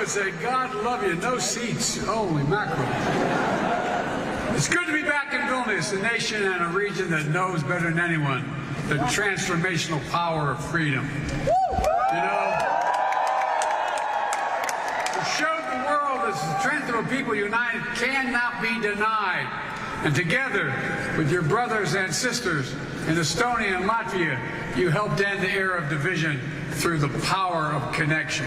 would say, God love you, no seats, holy mackerel. It's good to be back in Vilnius, a nation and a region that knows better than anyone the transformational power of freedom. You know, it showed the world that the strength of a people united cannot be denied. And together with your brothers and sisters in Estonia and Latvia, you helped end the era of division through the power of connection.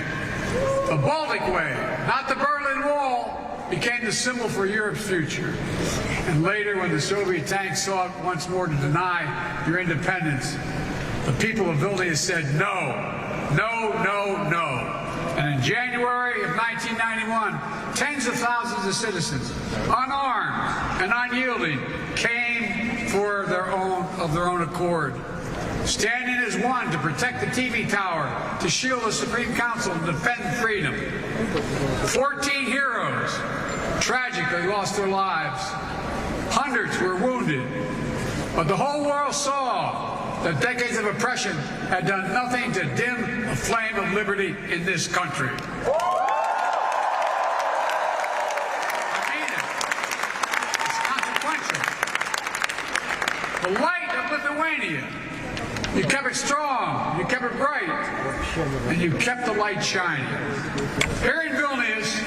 The Baltic Way, not the Berlin Wall, became the symbol for Europe's future. And later, when the Soviet tanks sought once more to deny your independence, the people of Vilnius said no, no, no, no. And in January of 1991, tens of thousands of citizens, unarmed and unyielding, came for their own accord, standing as one to protect the TV tower, to shield the Supreme Council, and defend freedom. 14 heroes tragically lost their lives. Hundreds were wounded. But the whole world saw that decades of oppression had done nothing to dim the flame of liberty in this country. I mean it. It's consequential. The light of Lithuania, you kept it strong, you kept it bright, and you kept the light shining. Here in Vilnius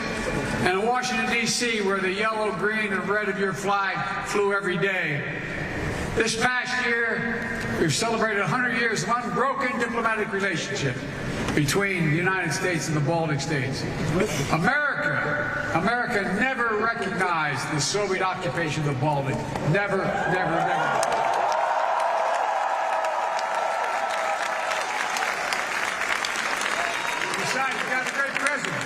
and in Washington, D.C., where the yellow, green, and red of your flag flew every day, this past year, we've celebrated 100 years of unbroken diplomatic relationship between the United States and the Baltic states. America never recognized the Soviet occupation of the Baltic. Never, never, never. Besides, you got a great president.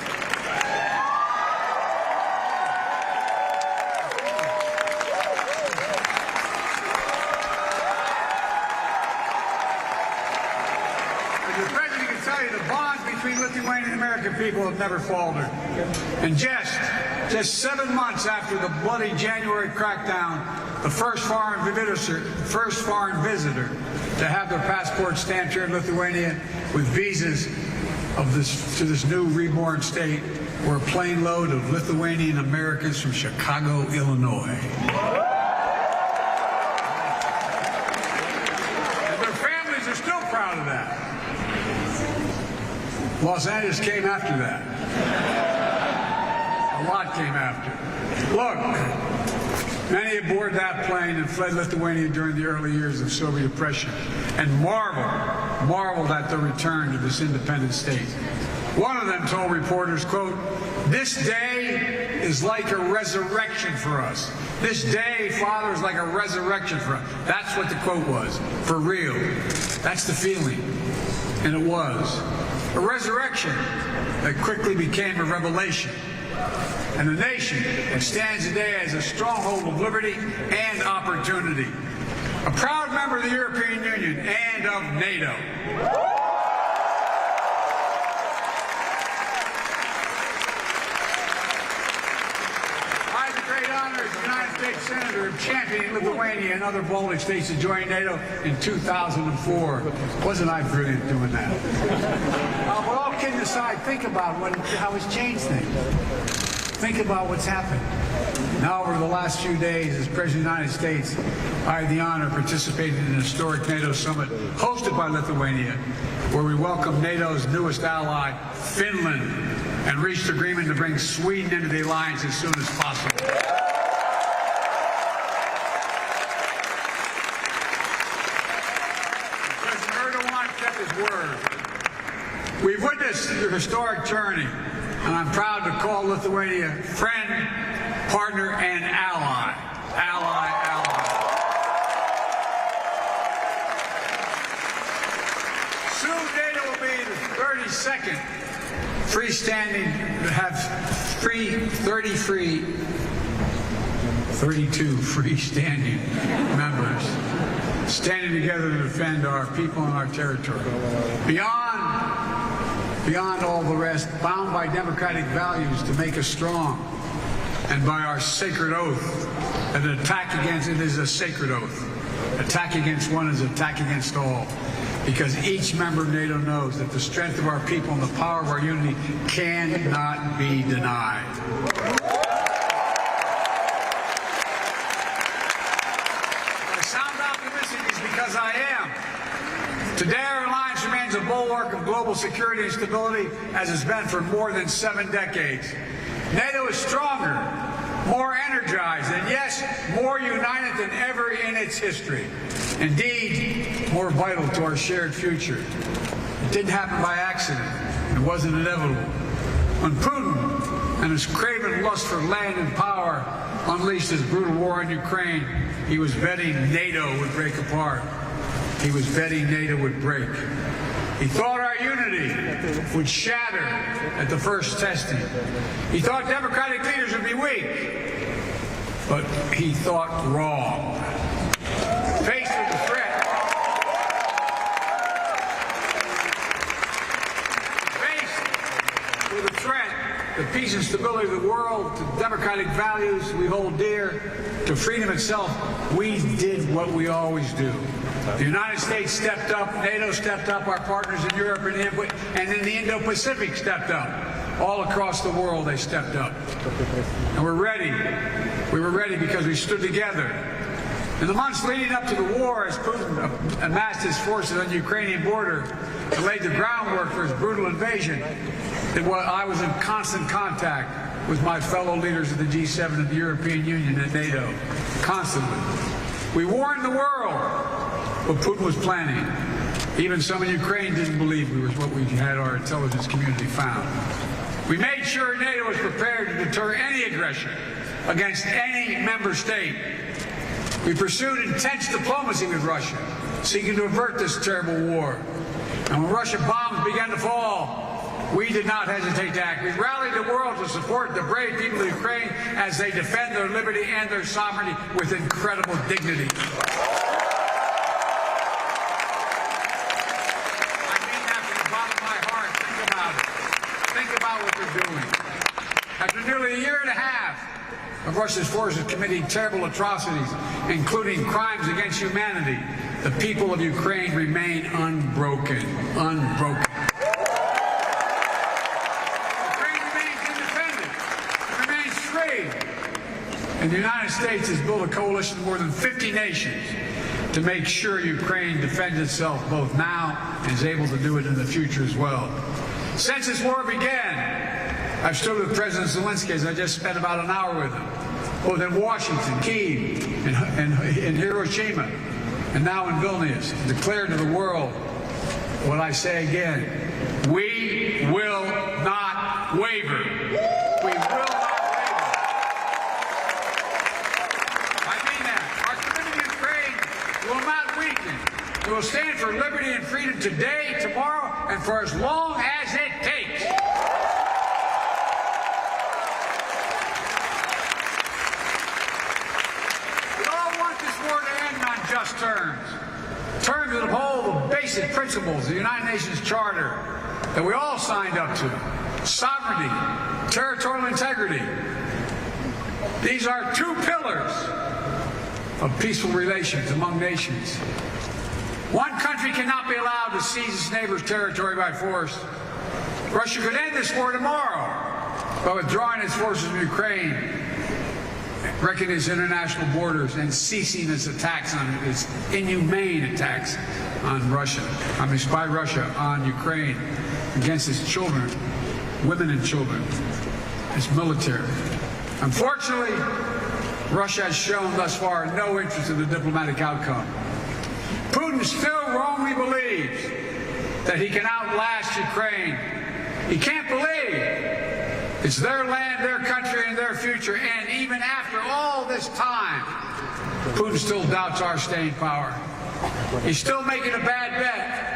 Between Lithuania and American people have never faltered. And just 7 months after the bloody January crackdown, the first foreign visitor to have their passport stamped here in Lithuania with visas to this new reborn state were a plane load of Lithuanian Americans from Chicago, Illinois. And their families are still proud of that. Los Angeles came after that. A lot came after. Look, many aboard that plane and fled Lithuania during the early years of Soviet oppression and marveled at the return to this independent state. One of them told reporters, quote, "This day is like a resurrection for us. This day, Father, is like a resurrection for us." That's what the quote was. For real. That's the feeling. And it was. A resurrection that quickly became a revelation. And a nation that stands today as a stronghold of liberty and opportunity. A proud member of the European Union and of NATO. I had the great honor as the United States Senator of championing Lithuania and other Baltic states to join NATO in 2004. Wasn't I brilliant doing that? But all kidding aside, think about how it's changed things. Think about what's happened. Now, over the last few days, as President of the United States, I had the honor of participating in an historic NATO Summit hosted by Lithuania, where we welcomed NATO's newest ally, Finland, and reached agreement to bring Sweden into the alliance as soon as possible. President Erdogan kept his word. We've witnessed your historic journey, and I'm proud to call Lithuania friend, partner, and ally. Ally. Soon NATO will be the 32nd freestanding, 32 freestanding members standing together to defend our people and our territory. Beyond all the rest, bound by democratic values to make us strong, and by our sacred oath, that an attack against it is a sacred oath. Attack against one is attack against all. because each member of NATO knows that the strength of our people and the power of our unity cannot be denied. If I sound optimistic, it's because I am. Today, our alliance remains a bulwark of global security and stability, as it's been for more than 7 decades. NATO is stronger, more energized, and yes, more united than ever in its history. Indeed, more vital to our shared future. It didn't happen by accident. It wasn't inevitable. When Putin and his craven lust for land and power unleashed his brutal war on Ukraine, he was betting NATO would break apart. He was betting NATO would break. He thought our unity would shatter at the first testing. He thought democratic leaders would be weak, but he thought wrong. Faced with the threat, the peace and stability of the world, to democratic values we hold dear, to freedom itself, we did what we always do. The United States stepped up, NATO stepped up, our partners in Europe and in the Indo-Pacific stepped up. All across the world they stepped up. And we're ready. We were ready because we stood together. In the months leading up to the war, as Putin amassed his forces on the Ukrainian border and laid the groundwork for his brutal invasion, I was in constant contact with my fellow leaders of the G7 and the European Union and NATO, constantly. We warned the world what Putin was planning. Even some in Ukraine didn't believe we were what we had our intelligence community found. We made sure NATO was prepared to deter any aggression against any member state. We pursued intense diplomacy with Russia, seeking to avert this terrible war. And when Russian bombs began to fall, we did not hesitate to act. We rallied the world to support the brave people of Ukraine as they defend their liberty and their sovereignty with incredible dignity. After nearly a year and a half of Russia's forces committing terrible atrocities, including crimes against humanity, the people of Ukraine remain unbroken. Unbroken. Ukraine remains independent. It remains free. And the United States has built a coalition of more than 50 nations to make sure Ukraine defends itself both now and is able to do it in the future as well. Since this war began, I've stood with President Zelensky, as I just spent about an hour with him, both in Washington, Kyiv, in Hiroshima, and now in Vilnius, declared to the world what I say again: we will not waver. We will not waver. I mean that. Our commitment to Ukraine will not weaken. We will stand for liberty and freedom today, tomorrow, and for as long as it takes. Just terms that uphold the basic principles of the United Nations Charter that we all signed up to: sovereignty, territorial integrity. These are 2 pillars of peaceful relations among nations. One country cannot be allowed to seize its neighbor's territory by force. Russia could end this war tomorrow by withdrawing its forces from Ukraine, wrecking its international borders, and ceasing its attacks on its inhumane attacks on Russia. By Russia on Ukraine, against its children, women and children, its military. Unfortunately, Russia has shown thus far no interest in the diplomatic outcome. Putin still wrongly believes that he can outlast Ukraine. He can't believe it's their land, their country, and their future. And even after all this time, Putin still doubts our staying power. He's still making a bad bet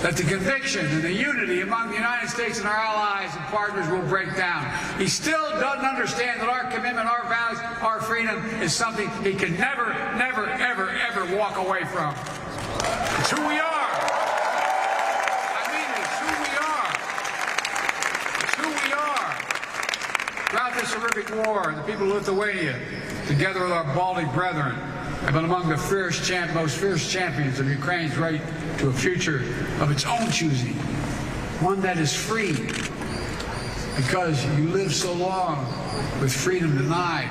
that the conviction and the unity among the United States and our allies and partners will break down. He still doesn't understand that our commitment, our values, our freedom is something he can never, never, ever, ever walk away from. It's who we are. Throughout this horrific war, the people of Lithuania, together with our Baltic brethren, have been among the most fierce champions of Ukraine's right to a future of its own choosing, one that is free, because you lived so long with freedom denied.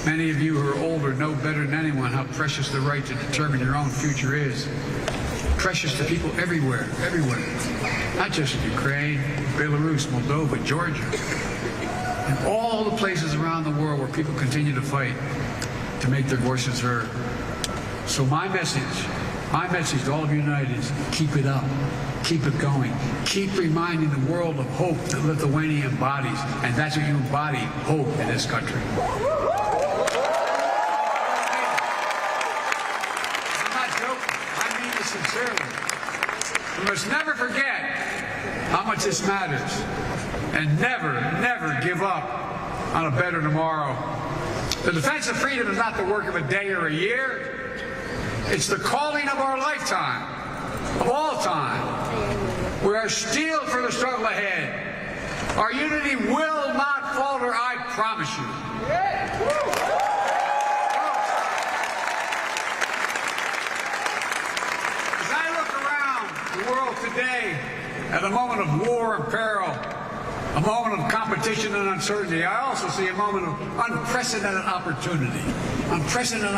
Many of you who are older know better than anyone how precious the right to determine your own future is. Precious to people everywhere, not just in Ukraine, Belarus, Moldova, Georgia, and all the places around the world where people continue to fight to make their voices heard. So my message to all of you united is keep it up, keep it going, keep reminding the world of hope that Lithuania embodies, and that's what you embody, hope in this country. I'm not joking, I mean this sincerely. We must never forget how much this matters, and never give up on a better tomorrow. The defense of freedom is not the work of a day or a year. It's the calling of our lifetime, of all time. We are steeled for the struggle ahead. Our unity will not falter, I promise you. As I look around the world today at a moment of war and peril, a moment of competition and uncertainty, I also see a moment of unprecedented opportunity. Unprecedented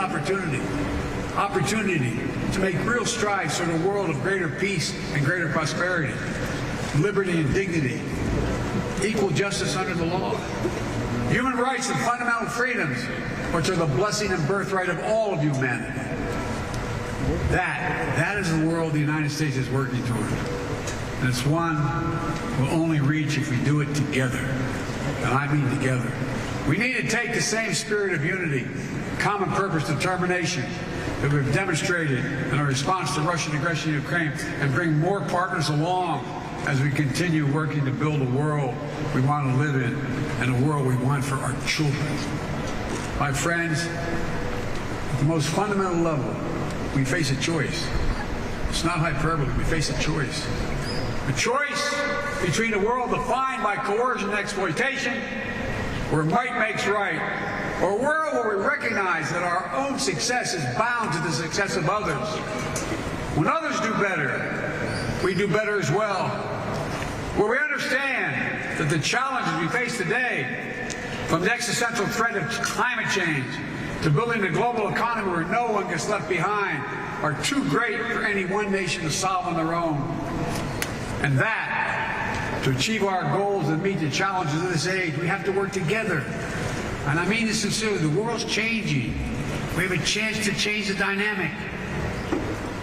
opportunity to make real strides toward a world of greater peace and greater prosperity, liberty and dignity, equal justice under the law, human rights and fundamental freedoms, which are the blessing and birthright of all of humanity. That is the world the United States is working toward. And it's one we'll only reach if we do it together. And I mean together. We need to take the same spirit of unity, common purpose, determination that we've demonstrated in our response to Russian aggression in Ukraine and bring more partners along as we continue working to build a world we want to live in and a world we want for our children. My friends, at the most fundamental level, we face a choice. It's not hyperbole. We face a choice. A choice between a world defined by coercion and exploitation, where might makes right, or a world where we recognize that our own success is bound to the success of others. When others do better, we do better as well. Where we understand that the challenges we face today, from the existential threat of climate change to building a global economy where no one gets left behind, are too great for any one nation to solve on their own. And that, to achieve our goals and meet the challenges of this age, we have to work together. And I mean this sincerely. The world's changing. We have a chance to change the dynamic.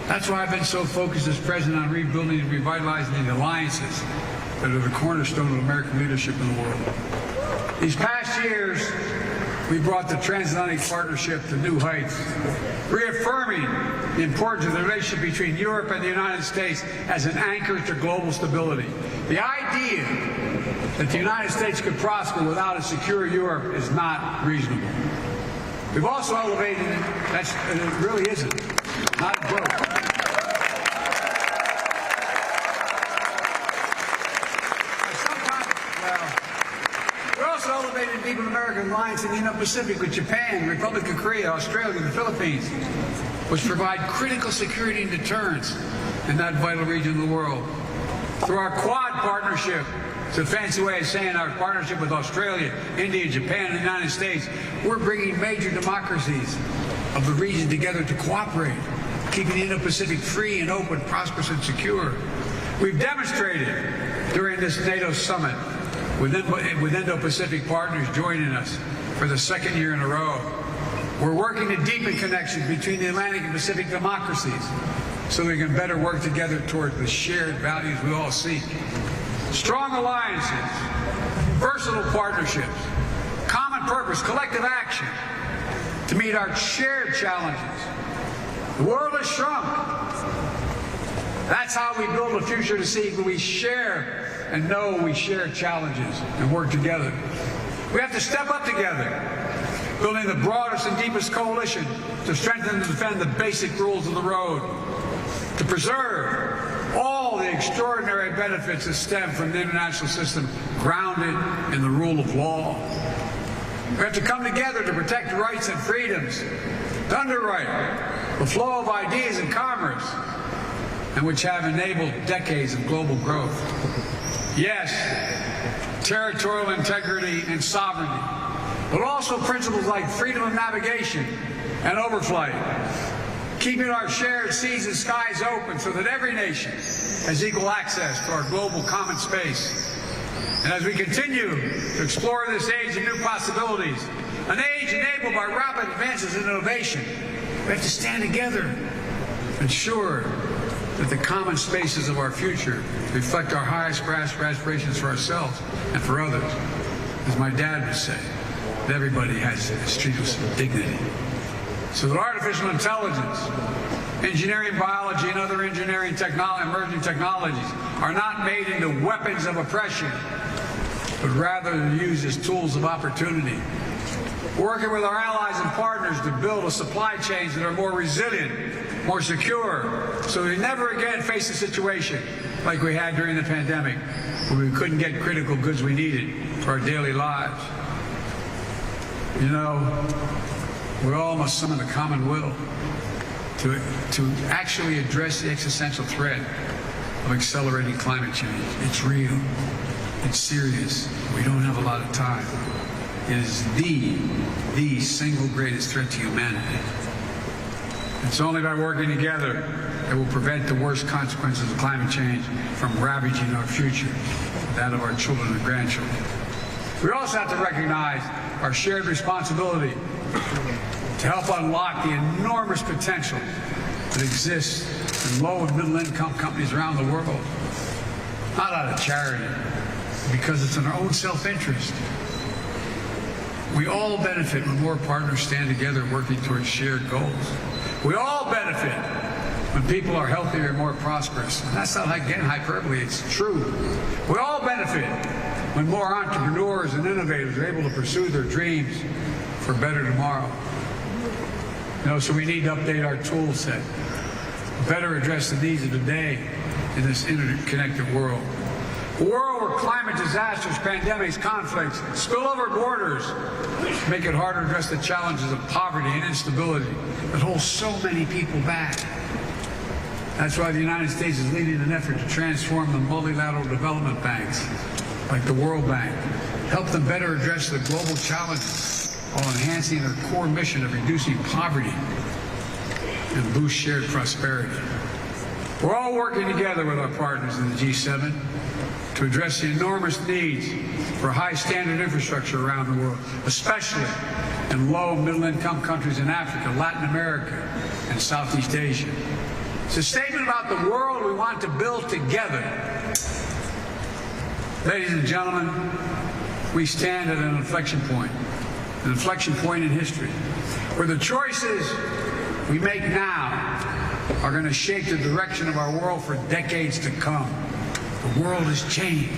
That's why I've been so focused as president on rebuilding and revitalizing the alliances that are the cornerstone of American leadership in the world. These past years, we brought the transatlantic partnership to new heights, reaffirming the importance of the relationship between Europe and the United States as an anchor to global stability. The idea that the United States could prosper without a secure Europe is not reasonable. We've also elevated it. It really isn't. Not a joke. Elevated deep American alliance in the Indo-Pacific with Japan, the Republic of Korea, Australia, the Philippines, which provide critical security and deterrence in that vital region of the world. Through our Quad partnership, it's a fancy way of saying our partnership with Australia, India, Japan, and the United States, we're bringing major democracies of the region together to cooperate, keeping the Indo-Pacific free and open, prosperous, and secure. We've demonstrated during this NATO Summit with Indo-Pacific partners joining us for the second year in a row. We're working to deepen connections between the Atlantic and Pacific democracies so we can better work together toward the shared values we all seek. Strong alliances, versatile partnerships, common purpose, collective action to meet our shared challenges. The world has shrunk. That's how we build a future to seek when we share and know we share challenges and work together. We have to step up together, building the broadest and deepest coalition to strengthen and defend the basic rules of the road, to preserve all the extraordinary benefits that stem from the international system grounded in the rule of law. We have to come together to protect rights and freedoms to underwrite the flow of ideas and commerce, and which have enabled decades of global growth. Yes, territorial integrity and sovereignty, but also principles like freedom of navigation and overflight, keeping our shared seas and skies open so that every nation has equal access to our global common space. And as we continue to explore this age of new possibilities, an age enabled by rapid advances in innovation, we have to stand together and ensure that the common spaces of our future reflect our highest aspirations for ourselves and for others. As my dad would say, that everybody has treated with dignity. So that artificial intelligence, engineering, biology, and other engineering emerging technologies are not made into weapons of oppression, but rather used as tools of opportunity. Working with our allies and partners to build a supply chains that are more resilient, more secure, so we never again face a situation like we had during the pandemic, where we couldn't get critical goods we needed for our daily lives. You know, we all must summon the common will to actually address the existential threat of accelerating climate change. It's real. It's serious. We don't have a lot of time. It is the single greatest threat to humanity. It's only by working together that we'll prevent the worst consequences of climate change from ravaging our future, that of our children and grandchildren. We also have to recognize our shared responsibility to help unlock the enormous potential that exists in low and middle income companies around the world. Not out of charity, because it's in our own self-interest. We all benefit when more partners stand together working towards shared goals. We all benefit when people are healthier and more prosperous. And that's not again hyperbole, it's true. We all benefit when more entrepreneurs and innovators are able to pursue their dreams for a better tomorrow. You know, so we need to update our tool set, better address the needs of today in this interconnected world. A world where climate disasters, pandemics, conflicts, spill over borders, make it harder to address the challenges of poverty and instability that hold so many people back. That's why the United States is leading an effort to transform the multilateral development banks, like the World Bank, help them better address the global challenges while enhancing their core mission of reducing poverty and boost shared prosperity. We're all working together with our partners in the G7 to address the enormous needs for high standard infrastructure around the world, especially in low and middle income countries in Africa, Latin America, and Southeast Asia. It's a statement about the world we want to build together. Ladies and gentlemen, we stand at an inflection point in history, where the choices we make now are going to shape the direction of our world for decades to come. The world has changed.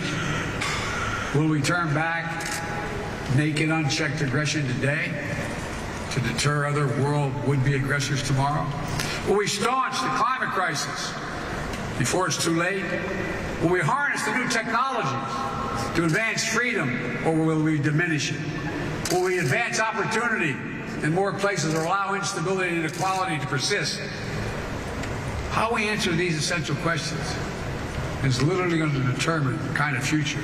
Will we turn back naked, unchecked aggression today to deter other world would-be aggressors tomorrow? Will we staunch the climate crisis before it's too late? Will we harness the new technologies to advance freedom, or will we diminish it? Will we advance opportunity in more places or allow instability and inequality to persist? How we answer these essential questions is literally going to determine the kind of future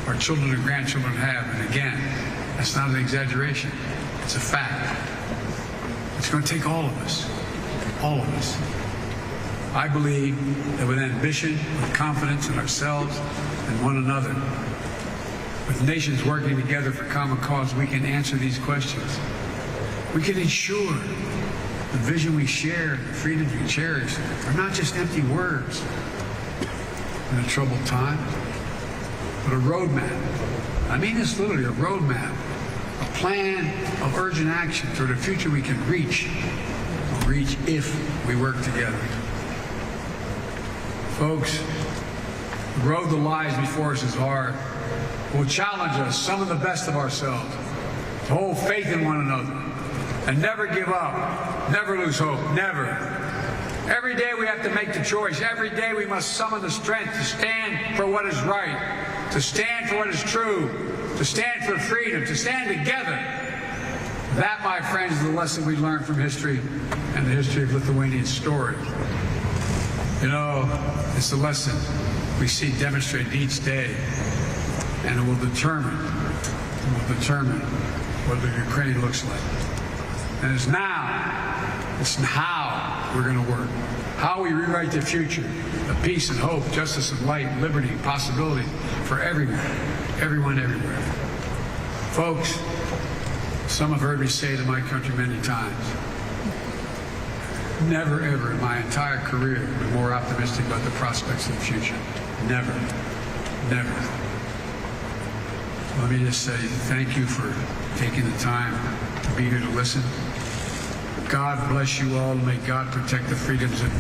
our children and grandchildren have. And again, that's not an exaggeration. It's a fact. It's going to take all of us. All of us. I believe that with ambition, with confidence in ourselves and one another, with nations working together for common cause, we can answer these questions. We can ensure the vision we share, the freedoms we cherish, are not just empty words in a troubled time, but a roadmap. I mean this literally, a roadmap, a plan of urgent action toward a future we can reach if we work together. Folks, the road that lies before us is hard. It will challenge us, summon the best of ourselves, to hold faith in one another, and never give up, never lose hope, never. Every day we have to make the choice. Every day we must summon the strength to stand for what is right, to stand for what is true, to stand for freedom, to stand together That, my friends, is the lesson we learned from history and the history of Lithuanian story. You know, it's the lesson we see demonstrated each day, and it will determine what the Ukraine looks like. And it's how we're going to work. How we rewrite the future of peace and hope, justice and light, liberty and possibility for everyone, everywhere. Folks, some have heard me say to my country many times, never ever in my entire career been more optimistic about the prospects of the future. Never. Let me just say thank you for taking the time to be here to listen. God bless you all. May God protect the freedoms of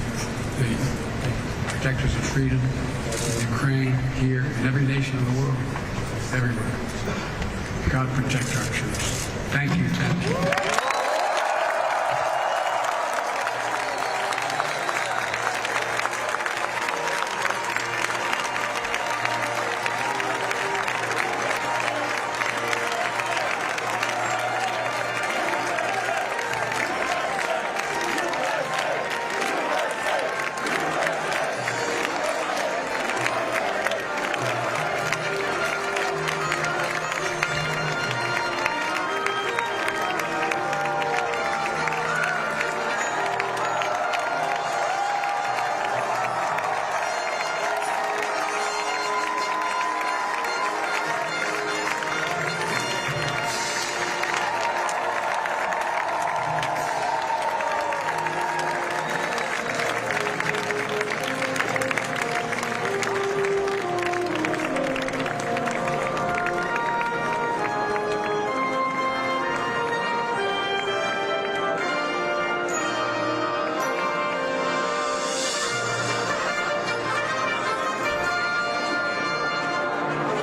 the protectors of freedom in Ukraine, here, in every nation of the world, everywhere. God protect our troops. Thank you.